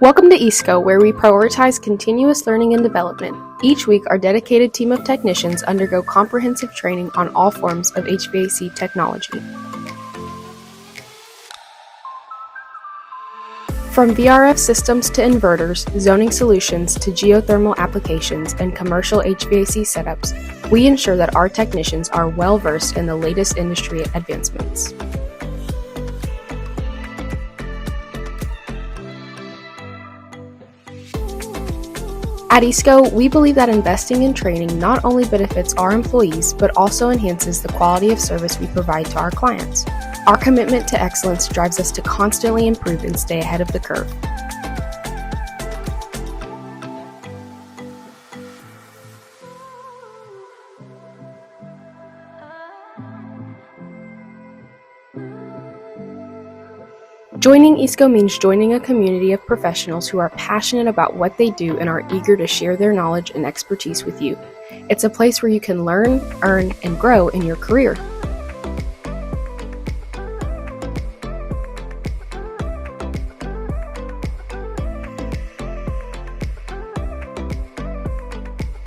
Welcome to Easco, where we prioritize continuous learning and development. Each week, our dedicated team of technicians undergo comprehensive training on all forms of HVAC technology. From VRF systems to inverters, zoning solutions to geothermal applications and commercial HVAC setups, we ensure that our technicians are well versed in the latest industry advancements. At Easco, we believe that investing in training not only benefits our employees, but also enhances the quality of service we provide to our clients. Our commitment to excellence drives us to constantly improve and stay ahead of the curve. Joining Easco means joining a community of professionals who are passionate about what they do and are eager to share their knowledge and expertise with you. It's a place where you can learn, earn, and grow in your career.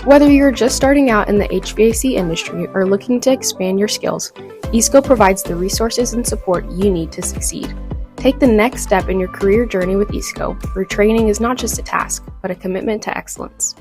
Whether you're just starting out in the HVAC industry or looking to expand your skills, Easco provides the resources and support you need to succeed. Take the next step in your career journey with Easco, where training is not just a task, but a commitment to excellence.